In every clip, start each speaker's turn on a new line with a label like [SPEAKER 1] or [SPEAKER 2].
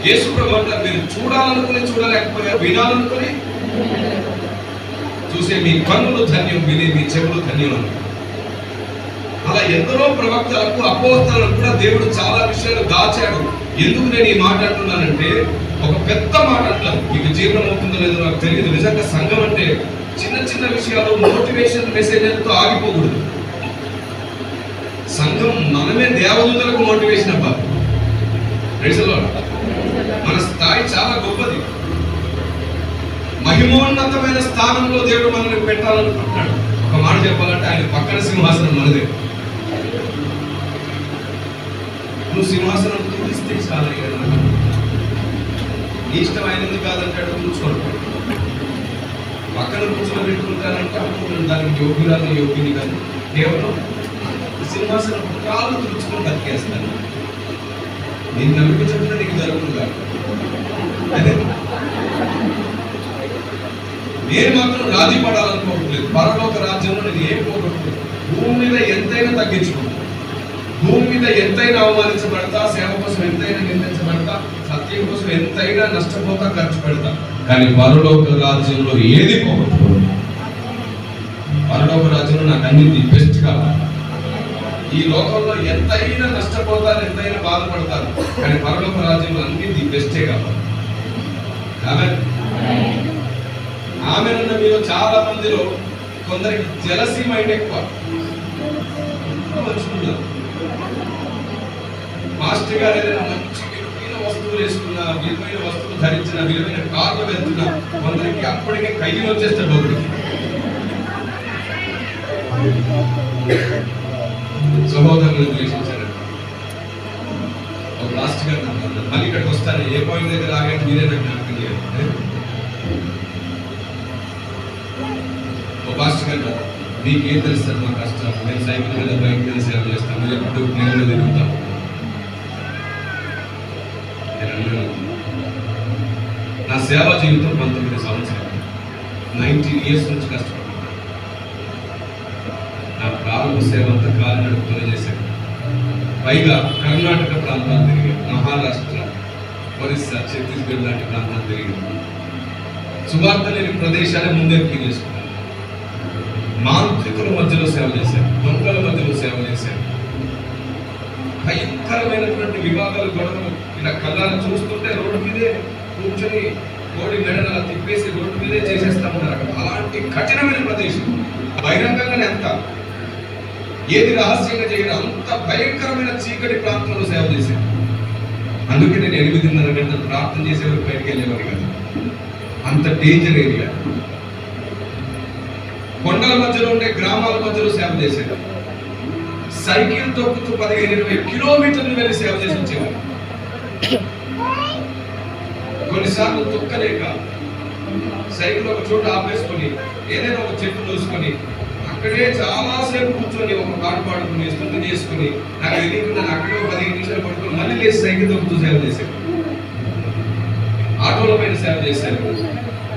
[SPEAKER 1] యేసు ప్రభు అంటారు, మీరు చూడాలనుకుని చూడలేకపోయారు, వినాలనుకుని చూసే మీ కన్నులు ధన్యం, వినే మీ చెవులు ధన్యం అని. అలా ఎందరో ప్రవక్తలకు అపోస్తలకు కూడా దేవుడు చాలా విషయాలు దాచాడు. ఎందుకు నేను ఈ మాట అంటున్నానంటే, ఒక పెద్ద మాట అంటాను, మీకు జీవనం అవుతుందో లేదో నాకు తెలియదు. నిజంగా సంఘం అంటే చిన్న చిన్న విషయాలు మోటివేషన్ మెసేజ్లతో ఆగిపోకూడదు. సంఘం మనమే దేవదూతలకు మోటివేషన్ అవ్వాలి. మన స్థాయి చాలా గొప్పది. మహిమోన్నతమైన స్థానంలో దేవుడు మనల్ని పెట్టాలనుకుంటున్నాడు. ఒక మాట చెప్పాలంటే ఆయన పక్కన సింహాసనం మనదే. నువ్వు సింహాసనం చూపిస్తే చాలా నీ ఇష్టం అయినది కాదంటాడు. కూర్చోడు, పక్కన కూర్చొని పెట్టుకుంటానంటే దానికి యోగ్యురాలు యోగిని కాదు. కేవలం సింహాసనం కాళ్ళు తుడుచుకొని బతికేస్తాను. నేను నమ్మించకుండా నీకు జరుగుతుంది కాదు. నేను మాత్రం రాజీ పడాలనుకోవట్లేదు. పరలోక రాజ్యంలో నేను ఏం పోగొట్టుకోలేదు. భూమి మీద ఎంతైనా తగ్గించుకుంటా, భూమి మీద ఎంతైనా అవమానించబడతా, సేవ కోసం ఎంతైనా నిందించబడతా, సత్యం కోసం ఎంతైనా నష్టపోతా, ఖర్చు పెడతా. కానీ పరలోక రాజ్యంలో ఏది పోగొట్టుకోదు. పరలోక రాజ్యంలో నాకు అన్ని బెస్ట్ కావాలి. ఈ లోకంలో ఎంతైనా నష్టపోతారు, ఎంతైనా బాధపడతారు, కానీ పరలోక రాజ్యంలో అన్ని బెస్టే కావాలి. ఆమెనున్న మీలో చాలా మందిలో కొందరికి జెలసీ మైండ్ ఎక్కువ. మాస్టర్ గారు ఏదైనా మంచి విలువైన వస్తువులు వేసుకున్నా, విలువైన వస్తువులు ధరించిన, విలువైన కార్లు వెళ్తున్నా, కొందరికి అప్పటికే కయ్యలు వచ్చేస్తాడు. ఒకరికి సహోదరులు ద్వేషించారు. ఒక మాస్టర్ గారు మళ్ళీ ఇక్కడికి వస్తాను, ఏ పాయింట్ దగ్గర ఆగాను మీరే నాకు జ్ఞాపకం చేయాలి. మాస్టర్ గారు మీకేం తెలుస్తారు మా కష్టం, నేను సైకిల్ మీద బైక్ మీద సేవ చేస్తాను, మీరు ఎప్పుడు నేను తిరుగుతాను. నా సేవా జీవితం 19 సంవత్సరాలు, 19 years నుంచి కష్టపడుతున్నాను. నా ప్రారంభ సేవ అంతా కాలు నడుపుతూనే చేశాను. పైగా కర్ణాటక ప్రాంతాలు తిరిగాను, మహారాష్ట్ర, ఒరిస్సా, ఛత్తీస్గఢ్ లాంటి ప్రాంతాలు తిరిగాను. సువార్త లేని ప్రదేశాలే ముందెక్కి చేసుకున్నాను. మాంత్రికుల మధ్యలో సేవ చేశాను, దొంగల మధ్యలో సేవ చేశాను. భయంకరమైనటువంటి వివాదాలు, గొడవలు ఇలా కళ్ళని చూస్తుంటే రోడ్డు మీదే కూర్చొని కోడి మెడన తిప్పేసి రోడ్డు మీదే చేసేస్తామన్నారు. అలాంటి కఠినమైన ప్రదేశం, బహిరంగంగానే అంత ఏది రహస్యంగా చేయడం, అంత భయంకరమైన చీకటి ప్రాంతంలో సేవ చేశాను. అందుకే నేను 8:30 గంటలు ప్రార్థన చేసేవారు బయటకు వెళ్ళేవారు కదా. అంత డేంజర్ ఏరియా. కొండల మధ్యలో ఉండే గ్రామాల మధ్యలో సేవ చేశాడు. సైకిల్ తొక్కుతూ 15-20 కిలోమీటర్లు వెళ్ళి సేవ చేసి వచ్చేవారు. కొన్నిసార్లు తొక్కలేక సైకిల్ ఒక చోట ఆపేసుకొని ఏదైనా ఒక చెట్టు చూసుకొని అక్కడే చాలాసేపు కూర్చొని ఒక పాట పాడుకుని స్తుతి చేసుకుని నాకు తెలియకుండా అక్కడే 15 నిమిషాలు పడుకొని మళ్ళీ లేచి సైకిల్ తొక్కుతూ సేవ చేశాడు. ఆటోల పైన సేవ చేశాను,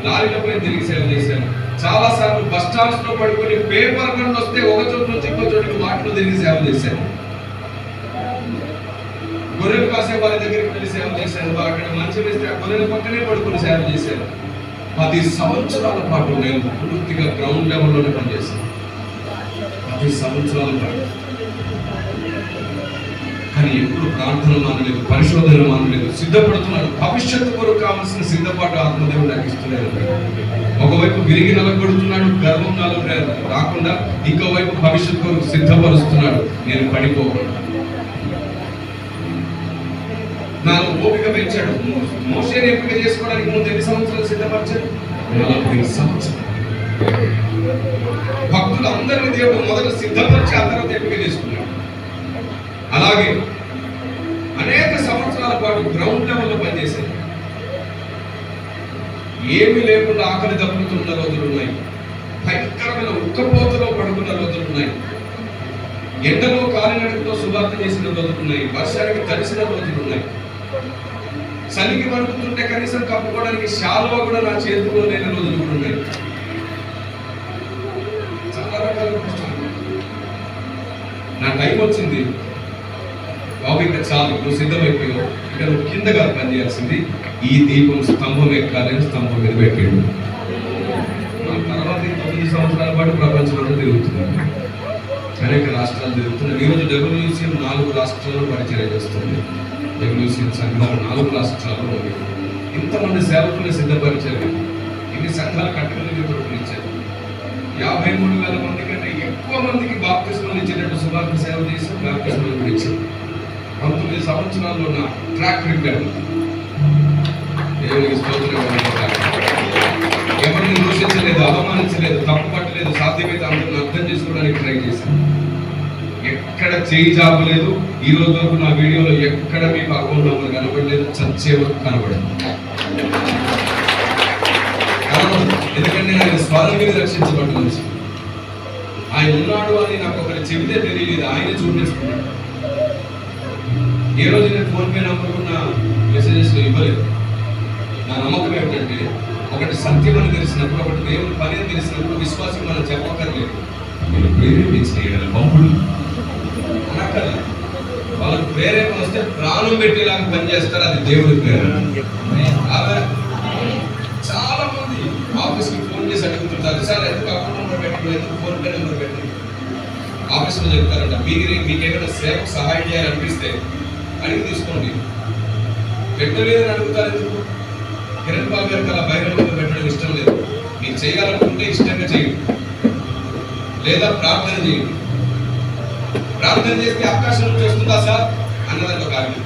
[SPEAKER 1] లారీల పైన తిరిగి సేవ చేశాను. చాలా సార్లు బస్ స్టాండ్స్ లో పడుకొని పేపర్ బండ్లు వస్తే ఒక చోటు నుంచి ఇంకో చోటుకి వాటిలో తిరిగి సేవ చేశాను. గొర్రెలు కాసే వారి దగ్గరికి వెళ్ళి సేవ చేశాను. అక్కడ మంచం వేస్తే ఆ గొర్రెల పక్కనే పడుకుని సేవ చేశాను. 10 సంవత్సరాల పాటు నేను పూర్తిగా గ్రౌండ్ లెవెల్లోనే పనిచేశాను. 10 సంవత్సరాల పాటు. కానీ ఎప్పుడు ప్రార్థన మానలేదు, పరిశోధన మానలేదు, సిద్ధపడుతున్నాడు. భవిష్యత్తు కొరకు కావాల్సిన సిద్ధపాటు ఆత్మదేవుడు నాకు ఇస్తున్నాడు. ఒకవైపు విరిగి నలగొడుతున్నాడు, గర్వం రాకుండా, ఇంకోవైపు భవిష్యత్తు కొరకు సిద్ధపరుస్తున్నాడు. నేను పడిపోకూడదు. నాలో ఓపిక పెంచాడు. మోషేని ఎంపిక చేసుకోవడానికి ముందు ఎన్ని సంవత్సరాలు సిద్ధపరిచాడు? 40 సంవత్సరాలు. భక్తులందరినీ దేవుడు మొదట సిద్ధపరిచి ఆ తర్వాత ఎంపిక చేసుకున్నాడు. అలాగే అనేక సంవత్సరాల పాటు గ్రౌండ్ లెవెల్లో పనిచేశాడు. ఏమీ లేకుండా ఆకలి దప్పుతున్న రోజులు ఉన్నాయి, భయంకరమైన ఉక్కపోతలో పడుకున్న రోజులు ఉన్నాయి, ఎండలో కాలినడకతో సువార్త చేసిన రోజులు ఉన్నాయి, వర్షానికి తడిసిన రోజులు ఉన్నాయి, చలికి పడుకుతుంటే కనీసం కప్పుకోవడానికి శాలువా కూడా నా చేతిలో లేని రోజులు కూడా ఉన్నాయి. చాలా రకాల కష్టాలు. నా టైం వచ్చింది, బాబు ఇంకా చాలు, నువ్వు సిద్ధమైపోయావు, ఇక నువ్వు కిందగా పనిచేయాల్సింది. ఈ దీపం స్తంభం ఎక్కాలని స్తంభం మీద పెట్టాడు. ఆ తర్వాత 9 సంవత్సరాల పాటు ప్రపంచంలో తిరుగుతున్నాడు, అనేక రాష్ట్రాలు తిరుగుతున్నాడు. ఈరోజు WCM 4 రాష్ట్రాల్లో పరిచయం చేస్తుంది. WCM సంఘాలు 4 రాష్ట్రాల్లో ఉంది. ఇంతమంది సేవకులు సిద్ధపరిచారు. ఇన్ని సంఘాలు కట్టుకుని పిలుపునిచ్చారు. 53,000 మంది కంటే ఎక్కువ మందికి బాప్తిస్మం ఇచ్చేటట్టు సువార్త సేవ చేసి బాప్తిస్మం కూడా ఇచ్చారు. 19 సంవత్సరాల్లో నా ట్రాక్ రికార్డ్. దేవునికి స్తోత్రం. ఎవరిని దూషించలేదు, అవమానించలేదు, తప్పు పట్టలేదు, సాధ్యమైతే అందరిని అర్థం చేసుకోవడానికి ట్రై చేశాను. ఎక్కడ చేయి జాపలేదు. ఈ రోజు వరకు నా వీడియోలో ఎక్కడ మీకు అకౌంట్ నెంబర్ కనబడలేదు, చచ్చే వరకు కనబడదు. ఎందుకంటే ఆయన స్వరం మీద రక్షించబడ్డ మనిషి. ఆయన ఉన్నాడు అని నాకు ఒకటి చెబితే తెలియలేదు, ఆయన చూపించుకున్నాడు. ఏ రోజు నేను ఫోన్పే నంబర్ ఉన్న మెసేజెస్ ఇవ్వలేదు. నా నమ్మకం ఏమిటంటే, ఒకటి సత్యం అని తెలిసినప్పుడు, ఒకటి దేవుని పని అని తెలిసినప్పుడు విశ్వాసం మనం చెప్పక్కర్లేదు. నేను ప్రేరేపించేయగల పంపుడు అనక్కర్లేదు. వాళ్ళకు ప్రేరేపణ వస్తే ప్రాణం పెట్టేలాగా పనిచేస్తారు. అది దేవుడి ప్రేరణ. చాలా మంది ఆఫీస్కి ఫోన్ చేసి అడుగుతుంటారు, సార్ ఎందుకు అకౌంట్ నెంబర్ పెట్టండి, ఎందుకు ఫోన్పే నెంబర్ పెట్టండి. ఆఫీస్లో చెప్తారంట, మీకేమైనా సేవకు సహాయం చేయాలనిపిస్తే అడిగి తీసుకోండి. పెట్టలేదని అడుగుతారు ఎందుకు? కిరణ్ బాబు గారికి అలా బహిరంగంగా పెట్టడం ఇష్టం లేదు. మీకు చేయాలనుకుంటే ఇష్టంగా చేయండి, లేదా ప్రార్థన చేయండి. ప్రార్థన చేస్తే ఆకాశం నుంచి వస్తుందా సార్ అన్నదాంట్లో కారణం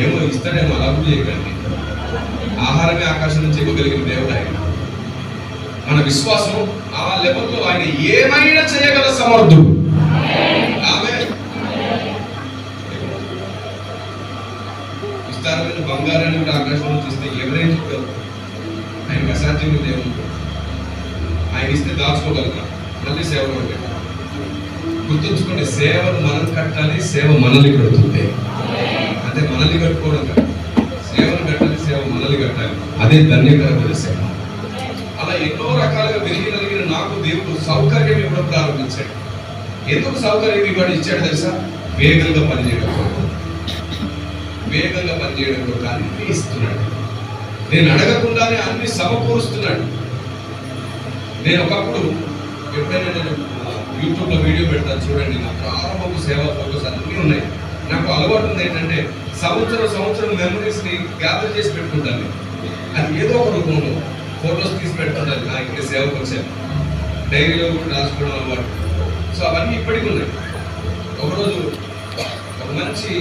[SPEAKER 1] ఏమో ఇస్తాడేమో, అలా కూడా చేయకండి. ఆహారమే ఆకాశం నుంచి ఇవ్వగలిగిన దేవుడు ఆయన. మన విశ్వాసం ఆ లెవెల్లో ఆయన ఏమైనా చేయగల సమర్థుడు. ఆమె విస్తారమైన బంగారాన్ని కూడా ఆకాశం నుంచి ఇస్తే ఎవరైనా చెప్తారు, ఆయనకు అసాధ్యంగా దేవుడు. ఆయన ఇస్తే దాచుకోగలుగుతాం, మళ్ళీ సేవలు పెట్టాలి. గుర్తుంచుకోండి, సేవను మనం కట్టాలి, సేవ మనల్ని కడుతుంది. అంటే మనల్ని కట్టుకోవడం కాదు, సేవను కట్టాలి, సేవ మనల్ని కట్టాలి. అదే ధన్యకరమైన సేవ. అలా ఎన్నో రకాలుగా వెలిగినలిగిన నాకు దేవుడు సౌకర్యం ఇవ్వడం ప్రారంభించాడు. ఎందుకు సౌకర్యం ఇవ్వడం ఇచ్చాడు తెలుసా? వేగంగా పనిచేయడం, వేగంగా పనిచేయడం కూడా అన్ని ఇస్తున్నాడు. నేను అడగకుండానే అన్ని సమకూరుస్తున్నాడు. నేను ఒకప్పుడు ఎప్పుడైనా నేను యూట్యూబ్లో వీడియో పెడతాను చూడండి, నా ప్రారంభపు సేవా ఫోటోస్ అన్నీ ఉన్నాయి. నాకు అలవాటు ఉంది ఏంటంటే, సంవత్సరం మెమరీస్ని గ్యాదర్ చేసి పెట్టుకుంటాను. అది ఏదో ఒక రూపంలో ఫోటోస్ తీసి పెట్టుకుంటాను. నాకు ఇక్కడ సేవకు వచ్చాను, డైరీలో కూడా రాసుకోవడం అలవాటు. సో అవన్నీ ఇప్పటికీ ఉన్నాయి. ఒకరోజు ఒక మంచి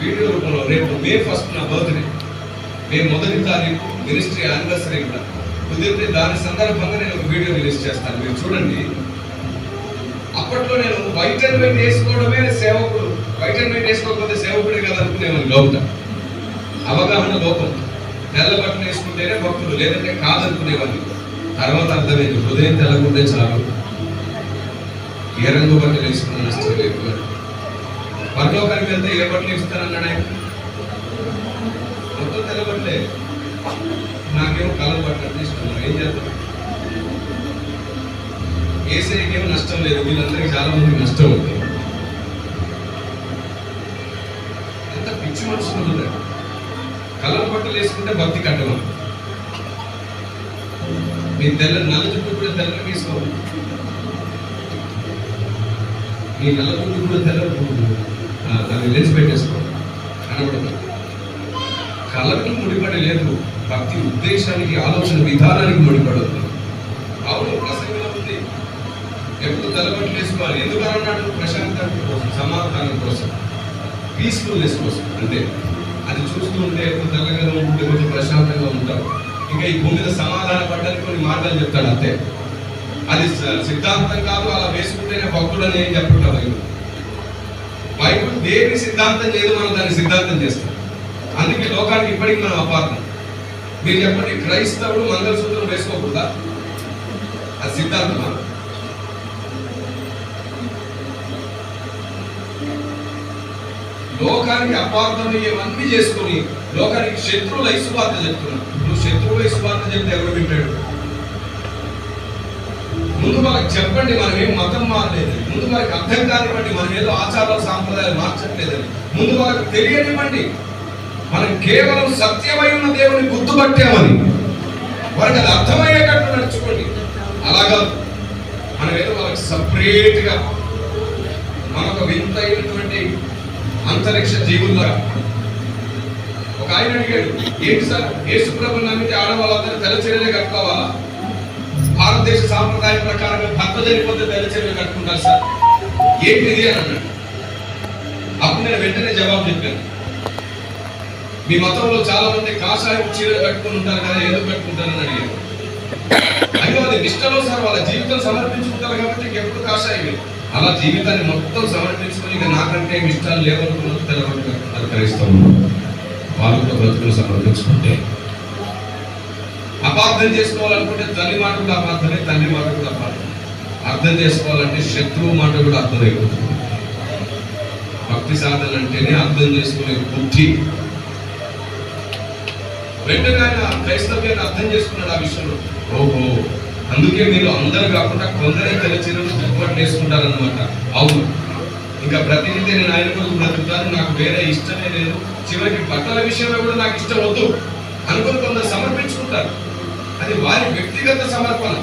[SPEAKER 1] వీడియో రూపంలో, రేపు May 1 నా బర్త్డే, May 1 తారీఖు మినిస్ట్రీ యానివర్సరీ కూడా కుదిరితే దాని సందర్భంగా నేను ఒక వీడియో రిలీజ్ చేస్తాను, మీరు చూడండి. అప్పట్లో నేను వైట్ అండ్ వైట్ వేసుకోవడమే సేవకుడు, వైట్ అండ్ వైట్ వేసుకోకపోతే సేవకుడే కదా అనుకునేవాడిని. గౌట అవగాహన లోపం. తెల్ల బట్టలు వేసుకుంటేనే భక్తుడు, లేదంటే కాదనుకునేవాడిని. తర్వాత అర్థమైంది, హృదయం తెల్లకుంటే చాలు, ఏ రంగు బట్టలు వేసుకున్న నష్టం లేదు. పరలోకానికి వెళ్తే ఏ బట్టలు ఇస్తానన్నాడు ఆయన? మొత్తం తెల్ల బట్టలే. నాకేమో కలర్ బట్టలు తీసుకున్నాను, ఏం చేద్దాం? ఏసైకేమో నష్టం లేదు, వీళ్ళందరికీ చాలా మందికి నష్టం ఉంది. ఎంత పిచ్చి మనుషులు ఉన్నారు. కలర్ బట్టలు వేసుకుంటే భక్తి కట్టమా? మీ నల్ల జుట్టు కూడా తెల్ల వేసుకోండి, మీ నల్ల జుట్టు కూడా తెల్ల దాన్ని లెన్స్ పెట్టేసుకోండి, కనబడదు. కలర్కి ముడిపడి లేదు, భక్తి ఉద్దేశానికి, ఆలోచన విధానానికి ముడిపడదు. అవును, ప్రసంగంలో ఉంది, ఎప్పుడు తెల్లబట్టలు వేసుకోవాలి. ఎందుకు అన్నాడు? ప్రశాంతత కోసం, సమాధానం కోసం, పీస్ఫుల్నెస్ కోసం. అంటే అది చూస్తూ ఉంటే ఎప్పుడు తెల్లగా ఉంటే కొంచెం ప్రశాంతంగా ఉంటారు. ఇంకా ఈ భూమి మీద సమాధాన పడడానికి కొన్ని మార్గాలు చెప్తాడు, అంతే. అది సిద్ధాంతం కాదు, అలా వేసుకుంటేనే భక్తుడు అని ఏం చెప్పుకుంటాం. బైబుల్ దేని సిద్ధాంతం చేయదు, మనం దాన్ని సిద్ధాంతం చేస్తాం. అందుకే లోకానికి ఇప్పటికీ మనం అపార్థం. మీరు చెప్పండి, క్రైస్తవుడు మంగళసూత్రం వేసుకోకూడదా? అది సిద్ధాంతమా? లోకానికి అపార్థమయ్యేవన్నీ చేసుకుని లోకానికి శత్రువుల సువార్త చెప్తున్నాడు. నువ్వు శత్రువుల సువార్త చెప్తే ఎవరు వింటాడు? ముందు వాళ్ళకి చెప్పండి, మనం ఏం మతం మారలేదని. ముందు వాళ్ళకి అర్థం కానివ్వండి, మనం ఏదో ఆచారాలు సాంప్రదాయాలు మార్చట్లేదని. ముందు వాళ్ళకి తెలియనివ్వండి. మనం కేవలం సత్యమై ఉన్న దేవుని గుర్తుపట్టామని వారికి అది అర్థమయ్యేటట్టు నడుచుకోండి. అలాగా మనం ఏదో వాళ్ళకి సపరేట్ గా మనొక వింతైనటువంటి అంతరిక్ష జీవుల్లా. ఒక ఆయన అడిగాడు, ఏంటి సార్ యేసు ప్రభువుని నమ్మితే ఆడవాళ్ళందరూ తెల్లచీరలే కట్టుకోవాలా? భారతదేశ సాంప్రదాయం ప్రకారంగా భర్త చనిపోతే తెల్లచీరలు కట్టుకుంటారు సార్, ఏంటిది అని అన్నాడు. అప్పుడు నేను వెంటనే జవాబు చెప్పాను, మీ మతంలో చాలా మంది కాషాయం చీరలు కట్టుకుని ఉంటారు కదా, ఎందుకు కట్టుకుంటారని అడిగారు. అయ్యో అది నిష్టలో సార్, వాళ్ళ జీవితం సమర్పించుకుంటారు కాబట్టి ఎప్పుడు కాషాయమే. అలా జీవితాన్ని మొత్తం సమర్పించుకొని ఇక నాకంటే ఇష్టాలు లేవనుకున్నది తెల్లబట్టు క్రైస్తవులు వాళ్ళు కూడా బ్రతుకులు సమర్పించుకుంటే. అపార్థం చేసుకోవాలనుకుంటే తల్లి మాట కూడా అపార్థమే, తండ్రి మాట కూడా అపార్థం. అర్థం చేసుకోవాలంటే శత్రువు మాట కూడా అర్థమైపోతుంది. భక్తి సాధన అంటేనే అర్థం చేసుకునే బుద్ధి. వెంటనే ఆయన క్రైస్తవ్యాన్ని అర్థం చేసుకున్నాడు ఆ విషయంలో. ఓహో, అందుకే మీరు అందరూ కాకుండా కొందరే తెల్లచీరలు దుప్పట్లు వేసుకుంటారనమాట. అవును, ఇంకా ప్రతినిధి నేను ఆయన కొరకు బ్రతుకుతాను, నాకు వేరే ఇష్టమే లేదు, చివరికి బట్టల విషయంలో కూడా నాకు ఇష్టం వద్దు అనుకుని కొందరు సమర్పించుకుంటారు. అది వారి వ్యక్తిగత సమర్పణ.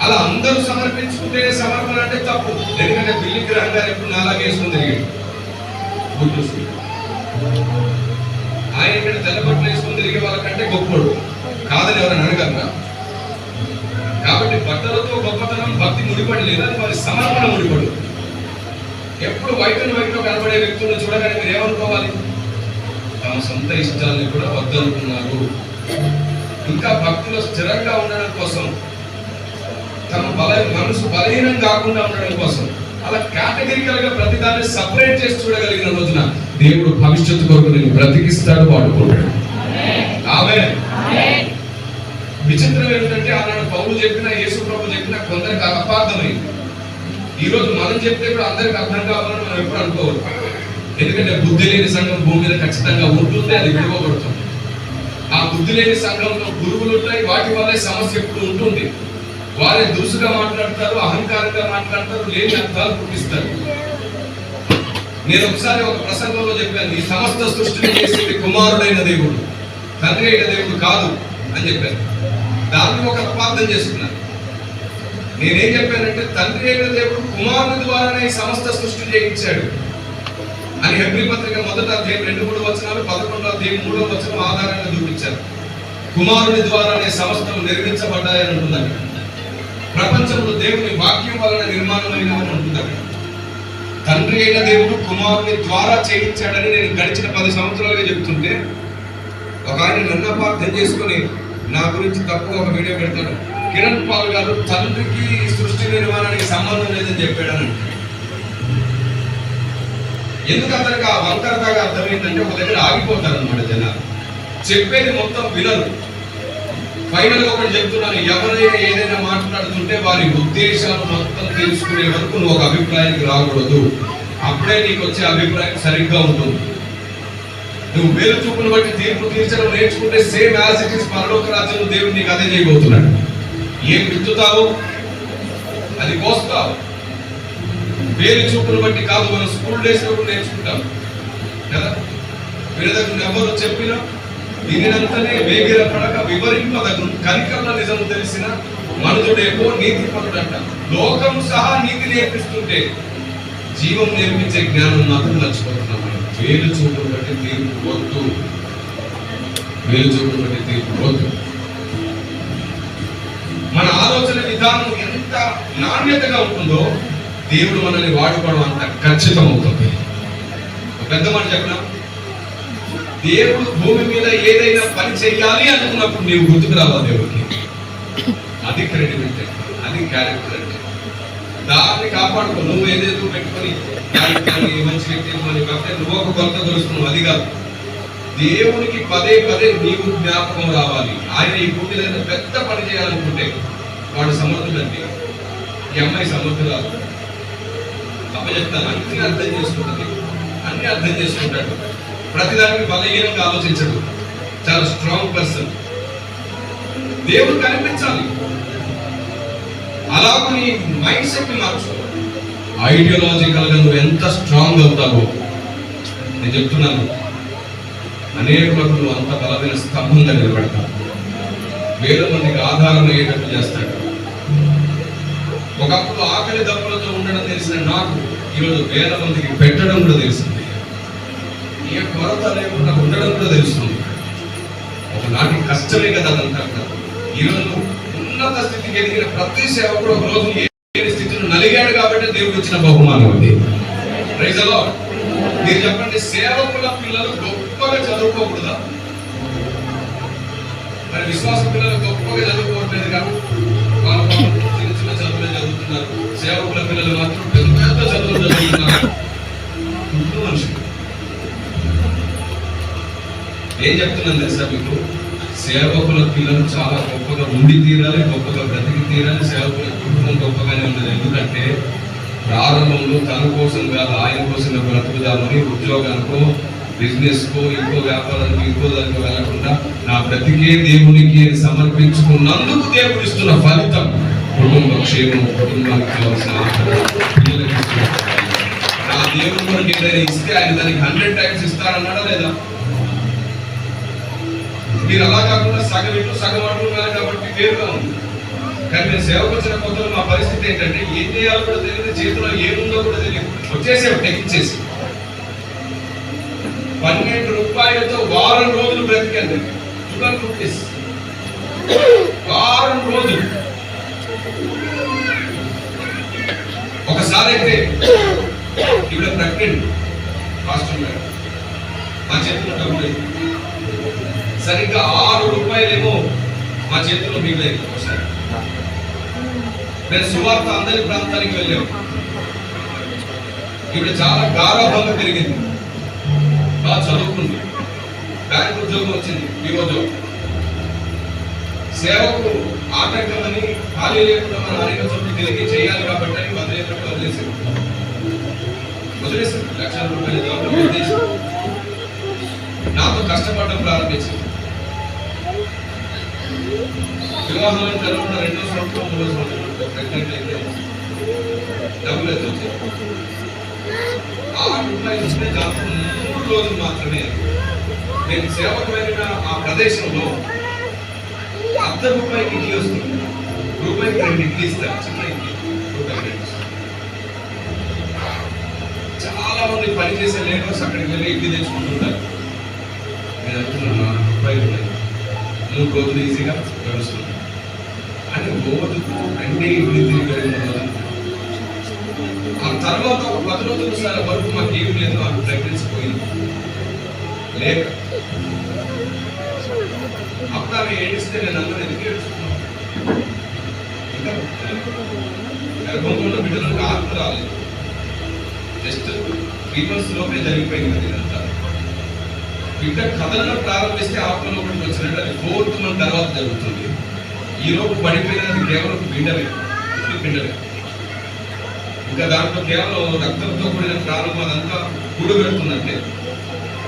[SPEAKER 1] అలా అందరూ సమర్పించుకుంటేనే సమర్పణ అంటే తప్పు. ఎందుకంటే బిల్లి గ్రహం గారు ఎప్పుడు నాలాగే వేసుకుని తిరిగాడు. ఆయన ఇక్కడ తెల్లబట్టలు వేసుకుని తిరిగే వాళ్ళకంటే గొప్పోడు కాదని ఎవరైనా అడగలరా? కాబట్టి బట్టలతో గొప్పతనం భక్తి ముడిపడి లేదని వారి సమర్పణ ముడిపడు. ఎప్పుడు వైట్ అండ్ వైట్ లో కనబడే వ్యక్తులను చూడగానే మీరు ఏమనుకోవాలి? తమ సొంత ఇష్టాన్ని కూడా వద్దనుకున్నారు. ఇంకా భక్తిలో స్థిరంగా ఉండడం కోసం, తమ మనసు బలహీనం కాకుండా ఉండడం కోసం అలా కేటగిరికల్ గా ప్రతిదాన్ని సపరేట్ చేసి చూడగలిగిన రోజున దేవుడు భవిష్యత్తు కొరకు నేను బ్రతికిస్తాడు, వాడుకుంటాడు. ఆమేన్. విచిత్రం ఏంటంటే ఆనాడు పౌలు చెప్పినా యేసు ప్రభు చెప్పినా కొందరికి అపార్థమైంది. ఈ రోజు మనం చెప్తే కూడా అందరికి అర్థం కావాలని మనం ఎప్పుడు అనుకోవద్దు. ఎందుకంటే బుద్ధి లేని సంఘం భూమి మీద ఖచ్చితంగా ఉంటుంది, అది విడవబడుతుంది. ఆ బుద్ధి లేని సంఘంలో గురువులు ఉంటాయి, వాటి వల్లే సమస్య ఎప్పుడు ఉంటుంది. వారే దురుసుగా మాట్లాడతారు, అహంకారంగా మాట్లాడతారు, లేని అర్థాలు పుట్టిస్తారు. నేను ఒకసారి ఒక ప్రసంగంలో చెప్పాను, ఈ సమస్త సృష్టిని చేసేది కుమారుడైన దేవుడు, తండ్రి అయిన దేవుడు కాదు అని చెప్పాను. దాన్ని ఒక అపార్థం చేసుకున్నాను. నేనేం చెప్పానంటే తండ్రి అయిన దేవుడు కుమారుని ద్వారానే ఈ సమస్త సృష్టి చేయించాడు అని హెబ్రీ పత్రిక 1వ అధ్యాయం 2-3 వచనాలు, 11వ అధ్యాయం 3వ వచనం ఆధారంగా చూపించారు. కుమారుని ద్వారానే సమస్తం నిర్మించబడ్డాయని ఉంటుందని. ప్రపంచంలో దేవుని వాక్యం వలన నిర్మాణమైనవని ఉంటుందని. తండ్రి అయిన దేవుడు కుమారుని ద్వారా చేయించాడని నేను గడిచిన 10 సంవత్సరాలుగా చెప్తుంటే ఒక ఆయన నన్ను అపార్థం చేసుకుని నా గురించి తప్పుగా ఒక వీడియో పెడతాడు. కిరణ్ పాల్ గారు తండ్రికి సృష్టి నిర్మాణానికి సంబంధం లేదని చెప్పాడని. ఎందుకు అతనికి ఆ వంకరగా అర్థమైందంటే ఒక దగ్గర ఆగిపోతారు అన్నమాట జనాలు, చెప్పేది మొత్తం వినరు. ఫైనల్ గా ఒకటి చెప్తున్నాను, ఎవరైనా ఏదైనా మాట్లాడుతుంటే వారి ఉద్దేశాలు మొత్తం తెలుసుకునే వరకు నువ్వు ఒక అభిప్రాయానికి రాకూడదు. అప్పుడే నీకు వచ్చే అభిప్రాయం సరిగ్గా ఉంటుంది. నువ్వు వేలు చూపును బట్టి తీర్పు తీర్చడం నేర్చుకుంటే సేమ్ యాజ్ ఇట్ ఇస్ పరలోక రాజ్యంలో దేవుడు నీకు అదే చేయబోతున్నాడు. ఏం విత్తుతావు అది కోస్తావు. వేలు చూపును బట్టి కాదు, మనం స్కూల్ డేస్ లో నేర్చుకుంటాం కదా. వీళ్ళకు ఎవరు చెప్పినా వినినంతనే వేగిర పడక వివరింపదగు కనికరణ నిజం తెలిసిన మనుజుడేమో నీతి పరుడంట. లోకం సహా నీతి నేర్పిస్తుంటే జీవం నేర్పించే జ్ఞానం మాత్రం మర్చిపోతున్నాం. వేలు చూపును బట్టి తీర్పు వద్దు, వేలు చూపును బట్టి తీర్పు వద్దు. మన ఆలోచన విధానం ఎంత నాణ్యతగా ఉంటుందో దేవుడు మనల్ని వాడుకోవడం అంత ఖచ్చితం అవుతుంది. పెద్ద మాట చెప్పిన, దేవుడు భూమి మీద ఏదైనా పని చెయ్యాలి అనుకున్నప్పుడు నీవు గుర్తుకు రావా దేవుడికి. అది క్రెడిబిలిటీ, అది క్యారెక్టర్. అంటే దాన్ని కాపాడుకో. నువ్వు ఏదేదో పెట్టుకొని మంచి వ్యక్తి నువ్వు ఒక కొత్త కలుస్తున్నావు, అది కాదు. దేవునికి పదే పదే నీవు జ్ఞాపకం రావాలి. ఆయన ఈ భూమి మీద పెద్ద పని చేయాలనుకుంటే వాడు సమర్థుడంటే, ఈ అమ్మాయి సమర్థురాలు. అప్పచెప్తాను, అన్ని అర్థం చేసుకుంటుంది, అన్ని అర్థం చేసుకుంటాడు. ప్రతిదానికి బలహీనంగా ఆలోచించడు, చాలా స్ట్రాంగ్ పర్సన్. దేవుడు కనిపించాలి. అలాగే నీ మైండ్ సెట్ ని మార్చు. ఐడియాలజికల్ గా నువ్వు ఎంత స్ట్రాంగ్ అవుతావో నేను చెప్తున్నాను. అనేకులకు అంత బలమైన స్తంభంగా నిలబెడతాడు. వేల మందికి ఆధారం అయ్యేటట్టు చేస్తాడు. ఒకప్పుడు ఆకలి దప్పులతో ఉండడం తెలిసిన నాకు ఈరోజు వేల మందికి పెట్టడం కూడా తెలిసింది. ఏ కొరత లేకుండా ఉండడం కూడా తెలుస్తుంది. ఒకనాటి కష్టమే కదా అదంతా. ఈరోజు ఉన్నత స్థితికి ఎదిగిన ప్రతి సేవకుడు ఒక రోజు ఏ స్థితిలో నలిగాడు కాబట్టి దేవుడు ఇచ్చిన బహుమానం అది. Prize the lord. మీరు చెప్పండి, సేవకుల పిల్లలు గొప్పగా చదువుకోకూడదా? మరి విశ్వాస పిల్లలు గొప్పగా చదువుకోవట్లేదు కదా, వాళ్ళు చిన్న చిన్న చదువులే చదువుతున్నారు. సేవకుల పిల్లలు మాత్రం పెద్ద పెద్ద చదువులు చదువుతున్నారు. మనుషులు ఏం చెప్తున్నాను తెలుసా మీకు? సేవకుల పిల్లలు చాలా గొప్పగా ఉండి తీరాలి, గొప్పగా బ్రతికి తీరాలి. సేవకుల కుటుంబం గొప్పగానే ఉండదు. ఎందుకంటే ప్రారంభంలో తన కోసం కాదు, ఆయన కోసం బ్రతుకుదామని ఉద్యోగానికో బిజినెస్కో ఇంకో వ్యాపారానికి ఇంకో దానికి వెళ్ళకుండా నా బ్రతికే దేవునికి సమర్పించుకున్నందుకు దేవుడు ఇస్తున్న ఫలితం కుటుంబ క్షేమం, కుటుంబానికి కావాల్సిన పిల్లలకి నా దేవుడు మనకి ఏదైనా ఇస్తే ఆయన దానికి 100 times ఇస్తారన్నాడా లేదా? మీరు అలా కాకుండా సగం ఇటు సగం అంటున్నారు కాబట్టి వేరుగా ఉంది. కానీ నేను సేవకు వచ్చిన కొత్తలో మా పరిస్థితి ఏంటంటే ఏం చేయాలో కూడా తెలియదు, చేతిలో ఏముందో కూడా తెలియదు. వచ్చేసావు టెక్కించేసి 12 రూపాయలతో వారం రోజులు బ్రతికండి. 12 rupees వారం రోజులు. ఒకసారి అయితే ఇక్కడ ప్రెగ్నెంట్ హాస్టల్ గారు మా చేతిలో డబ్బులు సరిగ్గా 6 రూపాయలేమో మా చేతిలో మిగిలేదు. ఒకసారి నేను సువార్త అందరి ప్రాంతానికి వెళ్ళాము. ఇప్పుడు చాలా గారాభంగా పెరిగింది, బాగా చదువుకుంది, బ్యాంక్ ఉద్యోగం వచ్చింది, ఈరోజు సేవకు ఆటంకమని ఖాళీ లేకుండా మన అనేక చోట్ల తిరిగి చేయాలి కాబట్టి అని వదిలేసారు. 1,00,000 రూపాయల జాబ్ వదిలేసి నాతో కష్టపడడం ప్రారంభించింది. వివాహం జరుగుతున్న 2వ సంవత్సరం 3వ సంవత్సరం ప్రెగ్నెంట్ అయితే డబ్బులు అయితే వచ్చాయి. 6 రూపాయలు ఇచ్చిన జాబ్ 3 రోజులు మాత్రమే. నేను సేవకు వెళ్ళిన ఆ ప్రదేశంలో ₹1 ఇడ్లీ వస్తుంది. రూపాయికి 2 ఇడ్లీ ఇస్తారు, చిన్న ఇడ్లీ రూపాయి. చాలా మంది పనిచేసే లేబర్స్ అక్కడికి వెళ్ళి ఇడ్లీ తెచ్చుకుంటుంటారు. నేను అనుకున్నాను ₹4 3 రోజులు ఈజీగా గడుస్తుంది అని రోజుకు 2 ఇడ్లీ తిరిగి. ఆ తర్వాత ఒక 10 రోజుల వరకు మాకు ఏమి లేదు, ఆ ప్రెగ్నెన్సీ పోయింది లేక. అప్పుడు ఆమె ఏడిస్తే నేను అందరూ ఎందుకు ఏడుచుకున్నాను? ఇంకా గర్భంలో బిడ్డలకు ఆత్మ రాలేదు. జస్ట్ 3 months లోపే జరిగిపోయింది కదా ఇదంతా. బిడ్డ కథలను ప్రారంభిస్తే ఆత్మలో ఒకటి వచ్చినట్టు అది 4th month తర్వాత జరుగుతుంది. ఈ లోపు పడిపోయినది కేవలం పిండమే, పిండమే. ఇంకా దాంట్లో కేవలం రక్తంతో కూడిన ప్రారంభం అదంతా కూడబెడుతుందంటే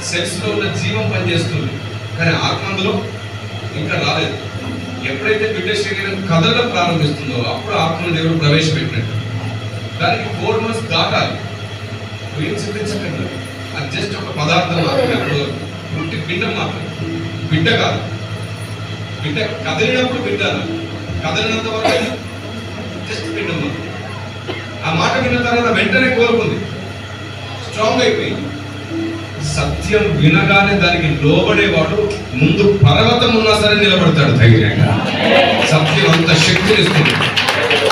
[SPEAKER 1] సెల్స్ లో ఉన్న జీవం పనిచేస్తుంది, కానీ ఆత్మ అందులో ఇంకా రాలేదు. ఎప్పుడైతే బిడ్డ శరీరం కదలడం ప్రారంభిస్తుందో అప్పుడు ఆత్మను దేవుడు ప్రవేశపెట్టినట్టు. దానికి 4 months దాటాలి. ఏం సిద్ధించకండి, అది జస్ట్ ఒక పదార్థం మాత్రమే, పుట్టి పిండం మాత్రమే, బిడ్డ కాదు. బిడ్డ కదిలినప్పుడు బిడ్డ, కదిలినంత వరకు జస్ట్ పిండం మాత్రం. ఆ మాట విన్న తర్వాత వెంటనే కోరుకుంది, స్ట్రాంగ్ అయిపోయింది. సత్యం వినగానే దానికి లోబడేవాడు ముందు పర్వతం ఉన్నా సరే నిలబడతాడు ధైర్యంగా. సత్యం అంత శక్తిని ఇస్తుంది,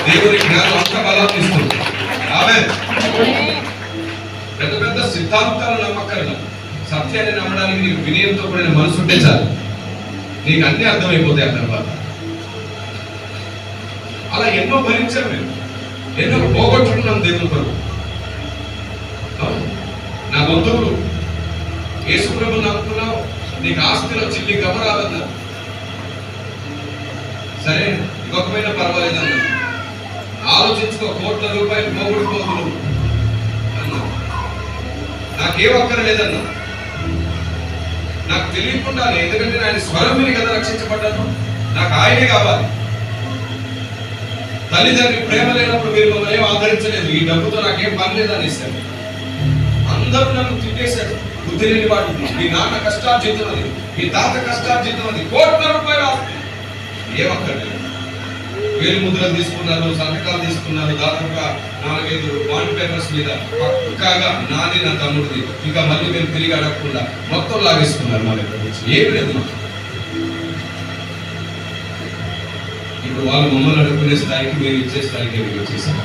[SPEAKER 1] దేవుని జ్ఞానం అంత బలాన్ని ఇస్తుంది. ఆమేన్. పెద్ద పెద్ద సిద్ధాంతాలు నమ్మకర్లా, సత్యాన్ని నమ్మడానికి నీకు వినయంతో కూడిన మనసు ఉంటే చాలు, నీకు అన్ని అర్థమైపోతాయి. ఆ తర్వాత అలా ఎన్నో భరించాం మేము, ఎన్నో పోగొట్టుకున్నాం దేవుని కొరకు. నా బంధువులు యేసుప్రభుని నమ్ముకున్నావు, నీకు ఆస్తిలో చిల్లి గమరాదన్నా, సరే ఇంకొకమైనా పర్వాలేదన్నా, ఆలోచించుకో, ₹1,00,000 పోగొట్టుకోదు అన్నా. నాకేం అక్కర్లేదన్నా, నాకు తెలియకుండా, ఎందుకంటే ఆయన స్వరం విని కదా రక్షించబడ్డాను, నాకు ఆయనే కావాలి. తల్లిదండ్రి ప్రేమ లేనప్పుడు మీరు మమ్మల్ని ఏం ఆదరించలేదు, ఈ డబ్బుతో నాకేం పని లేదని ఇస్తాను. అందరూ నన్ను తిట్టేశారు. బుద్ధి లేని వాడు, మీ నాన్న కష్టార్జితం అది, మీ తాత కష్టార్జితం అది, కోట్ల రూపాయలు ఆస్తి. ఏమక్కర్లేదు. వేలు ముద్రలు తీసుకున్నారు, సంతకాలు తీసుకున్నారు, దాదాపుగా 4-5 బాండ్ పేపర్స్ మీద పక్కాగా నాది నా తమ్ముడిది, ఇంకా మళ్ళీ మేము తిరిగి అడగకుండా మొత్తం లాగేసుకున్నారు మా దగ్గర నుంచి. ఏమి లేదు. ఇప్పుడు వాళ్ళు మమ్మల్ని అడుగుకునే స్థాయికి, మేము ఇచ్చే స్థాయికి వచ్చేసాం.